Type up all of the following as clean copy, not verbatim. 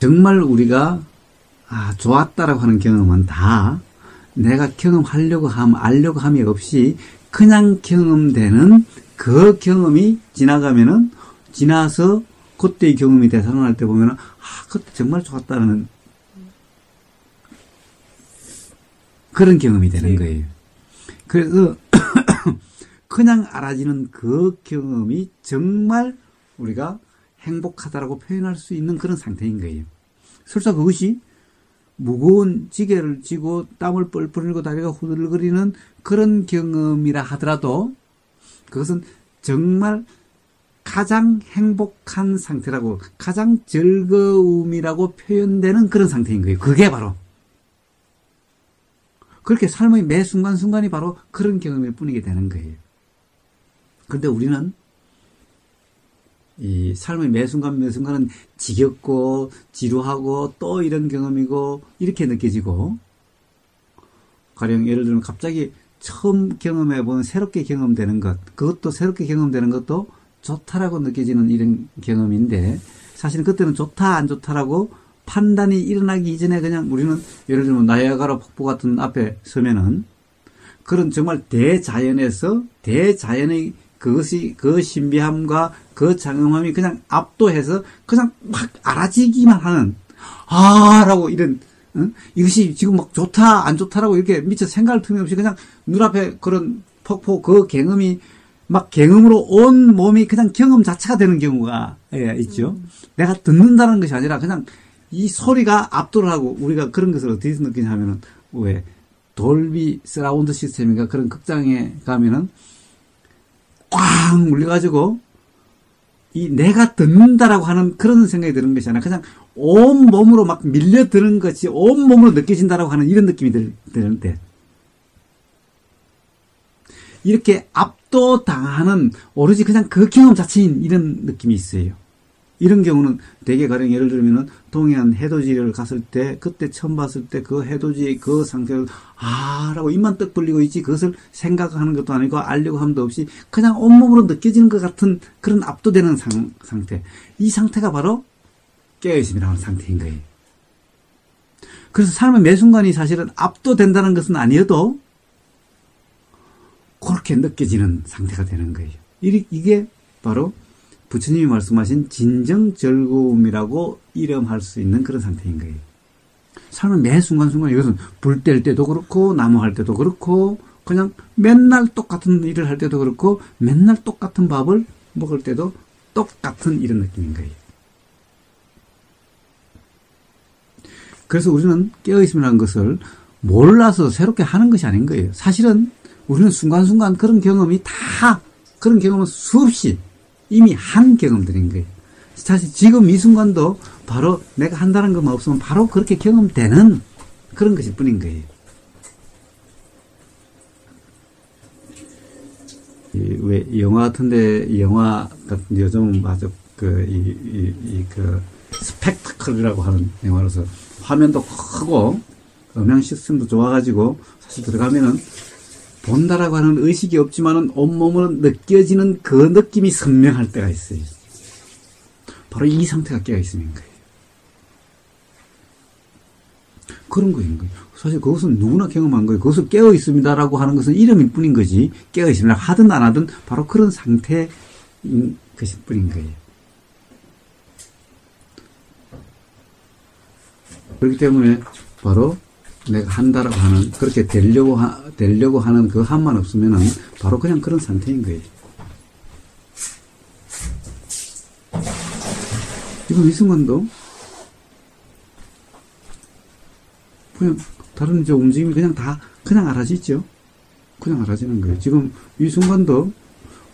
정말 우리가 좋았다라고 하는 경험은 다 내가 경험하려고 알려고 함이 없이 그냥 경험되는 그 경험이 지나서 그때의 경험이 되살아날 때 보면은 그때 정말 좋았다는 그런 경험이 되는 거예요. 그래서 그냥 알아지는 그 경험이 정말 우리가 행복하다라고 표현할 수 있는 그런 상태인 거예요. 설사 그것이 무거운 지게를 쥐고 땀을 뻘뻘 흘리고 다리가 후들거리는 그런 경험이라 하더라도 그것은 정말 가장 행복한 상태라고, 가장 즐거움이라고 표현되는 그런 상태인 거예요. 그게 바로 그렇게 삶의 매 순간순간이 바로 그런 경험일 뿐이게 되는 거예요. 그런데 우리는 이 삶의 매 순간은 지겹고 지루하고 또 이런 경험이고 이렇게 느껴지고, 가령 예를 들면 갑자기 처음 경험해본 새롭게 경험되는 것, 그것도 새롭게 경험되는 것도 좋다라고 느껴지는 이런 경험인데, 사실은 그때는 좋다 안 좋다라고 판단이 일어나기 이전에 그냥 우리는 예를 들면 나이아가라 폭포 같은 앞에 서면은 그런 정말 대자연에서 대자연의 그것이 그 신비함과 그 장엄함이 그냥 압도해서 그냥 막 알아지기만 하는 라고 이런 이것이 지금 막 좋다 안 좋다라고 이렇게 미처 생각할 틈이 없이 그냥 눈앞에 그런 폭포 그 경험이 막 경험으로 온 몸이 그냥 경험 자체가 되는 경우가 있죠. 내가 듣는다는 것이 아니라 그냥 이 소리가 압도를 하고, 우리가 그런 것을 어디서 느끼냐 하면은 왜 돌비 서라운드 시스템인가 그런 극장에 가면은 꽝 울려가지고 이 내가 듣는다라고 하는 그런 생각이 드는 것이 아니라 그냥 온 몸으로 막 밀려드는 것이 온 몸으로 느껴진다라고 하는 이런 느낌이 드는데, 이렇게 압도당하는 오로지 그냥 그 경험 자체인 이런 느낌이 있어요. 이런 경우는 대개 가령 예를 들면은 동해안 해돋이를 갔을 때 그때 처음 봤을 때 그 해돋이 그 상태를 라고 입만 떡 벌리고 있지 그것을 생각하는 것도 아니고 알려고 함도 없이 그냥 온몸으로 느껴지는 것 같은 그런 압도되는 상태, 이 상태가 바로 깨어있음이라는 상태인 거예요. 그래서 삶의 매 순간이 사실은 압도된다는 것은 아니어도 그렇게 느껴지는 상태가 되는 거예요. 이게 바로 부처님이 말씀하신 진정 즐거움이라고 이름할 수 있는 그런 상태인 거예요. 삶의 매 순간순간, 이것은 불 뗄 때도 그렇고 나무 할 때도 그렇고 그냥 맨날 똑같은 일을 할 때도 그렇고 맨날 똑같은 밥을 먹을 때도 똑같은 이런 느낌인 거예요. 그래서 우리는 깨어있음이라는 것을 몰라서 새롭게 하는 것이 아닌 거예요. 사실은 우리는 순간순간 그런 경험이 그런 경험은 수없이 이미 한 경험들인 거예요. 사실 지금 이 순간도 바로 내가 한다는 것만 없으면 바로 그렇게 경험되는 그런 것일 뿐인 거예요. 왜 영화 같은데, 영화 같은 요즘 아주 스펙타클이라고 하는 영화로서 화면도 크고 음향 시스템도 좋아가지고 사실 들어가면은 본다라고 하는 의식이 없지만은 온몸으로 느껴지는 그 느낌이 선명할 때가 있어요. 바로 이 상태가 깨어있음인 거예요. 그런 거인 거예요. 사실 그것은 누구나 경험한 거예요. 그것을 깨어있습니다라고 하는 것은 이름일 뿐인 거지, 깨어있습니다 하든 안 하든 바로 그런 상태인 것일 뿐인 거예요. 그렇기 때문에 바로 내가 한다라고 하는, 그렇게 되려고 하는 그 한만 없으면은 바로 그냥 그런 상태인 거예요. 지금 이 순간도 그냥 다른 움직임이 그냥 알아지죠. 그냥 알아지는 거예요. 지금 이 순간도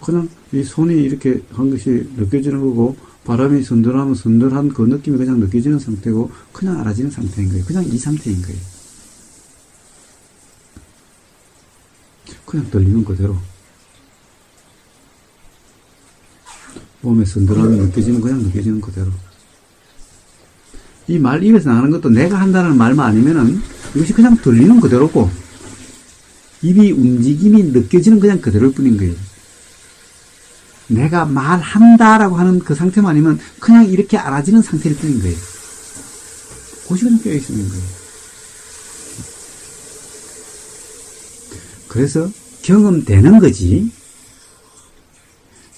그냥 이 손이 이렇게 한 것이 느껴지는 거고, 바람이 선들하면 선들한 그 느낌이 그냥 느껴지는 상태고, 그냥 알아지는 상태인 거예요. 그냥 이 상태인 거예요. 그냥 들리는 그대로. 몸에 선들함이 느껴지면 그냥 느껴지는 그대로. 이 말 입에서 나가는 것도 내가 한다는 말만 아니면은 이것이 그냥 들리는 그대로고, 입이 움직임이 느껴지는 그냥 그대로일 뿐인 거예요. 내가 말한다라고 하는 그 상태만 아니면 그냥 이렇게 알아지는 상태일 뿐인 거예요. 그것이 그냥 깨어있는 거예요. 그래서 경험되는 거지,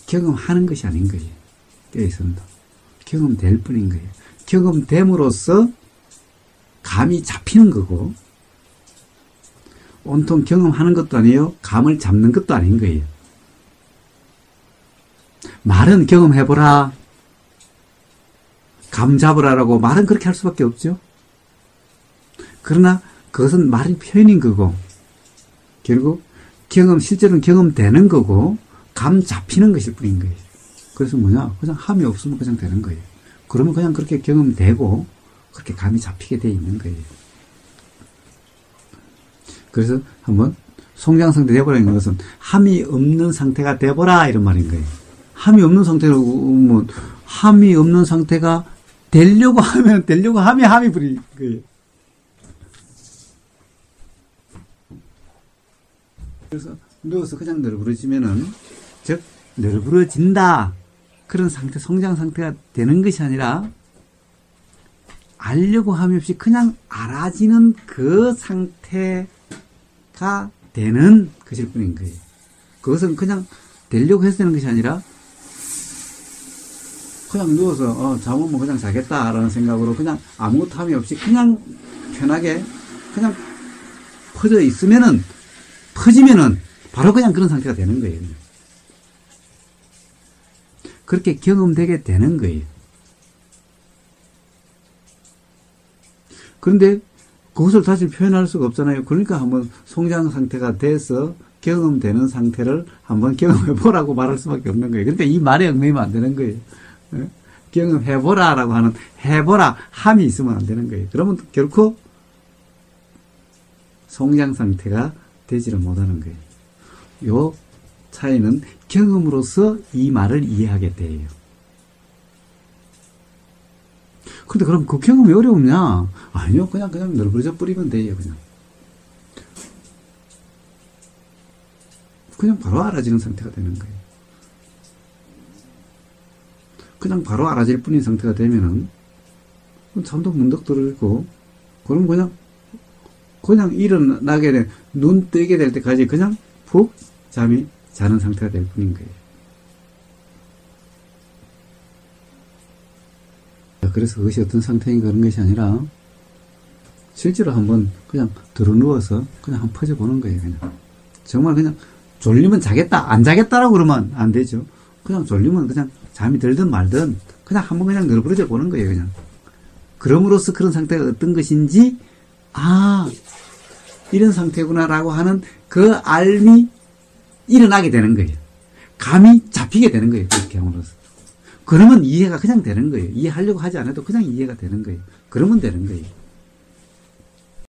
경험하는 것이 아닌 거예요. 깨어있음도. 경험될 뿐인 거예요. 경험됨으로써 감이 잡히는 거고, 온통 경험하는 것도 아니에요. 감을 잡는 것도 아닌 거예요. 말은 경험해보라, 감 잡으라라고 말은 그렇게 할 수밖에 없죠. 그러나 그것은 말의 표현인 거고, 결국 실제로는 경험되는 거고, 감 잡히는 것일 뿐인 거예요. 그래서 뭐냐? 그냥 함이 없으면 그냥 되는 거예요. 그러면 그냥 그렇게 경험되고, 그렇게 감이 잡히게 돼 있는 거예요. 그래서 한번 송장상태 되어보라는 것은 함이 없는 상태가 되어보라 이런 말인 거예요. 함이 없는 상태로, 함이 없는 상태가 되려고 하면 되려고 하면 함이 부린 거예요. 그래서 누워서 그냥 널브러지면은, 즉 널브러진다 그런 상태, 성장 상태가 되는 것이 아니라 알려고 함이 없이 그냥 알아지는 그 상태가 되는 것일 뿐인 거예요. 그것은 그냥 되려고 해서 되는 것이 아니라 그냥 누워서 잠오면 그냥 자겠다라는 생각으로 그냥 아무것도 함이 없이 그냥 편하게 그냥 퍼지면은 바로 그냥 그런 상태가 되는 거예요. 그렇게 경험되게 되는 거예요. 그런데 그것을 다시 표현할 수가 없잖아요. 그러니까 한번 송장 상태가 돼서 경험되는 상태를 한번 경험해 보라고 말할 수밖에 없는 거예요. 그러니까 이 말에 얽매이면 안 되는 거예요. 경험해 보라라고 하는 해보라 함이 있으면 안 되는 거예요. 그러면 결코 송장 상태가 되지를 못하는 거예요. 요 차이는 경험으로서 이 말을 이해하게 돼요. 근데 그럼 그 경험이 어려우냐? 아니요, 그냥 널브러져 버리면 돼요, 그냥 바로 알아지는 상태가 되는 거예요. 그냥 바로 알아질 뿐인 상태가 되면은, 잠도 문득 들고, 그럼 그냥 일어나게 돼, 눈 뜨게 될 때까지 그냥 푹 잠이 자는 상태가 될 뿐인 거예요. 그래서 그것이 어떤 상태인 그런 것이 아니라 실제로 한번 그냥 들어누워서 그냥 한번 퍼져보는 거예요. 그냥 정말 그냥 졸리면 자겠다 안 자겠다라고 그러면 안 되죠. 그냥 졸리면 그냥 잠이 들든 말든 그냥 한번 그냥 널브러져 보는 거예요. 그냥 그럼으로써 그런 상태가 어떤 것인지 이런 상태구나라고 하는 그 알미 일어나게 되는 거예요. 감이 잡히게 되는 거예요. 그렇게 함으로써. 그러면 이해가 그냥 되는 거예요. 이해하려고 하지 않아도 그냥 이해가 되는 거예요. 그러면 되는 거예요.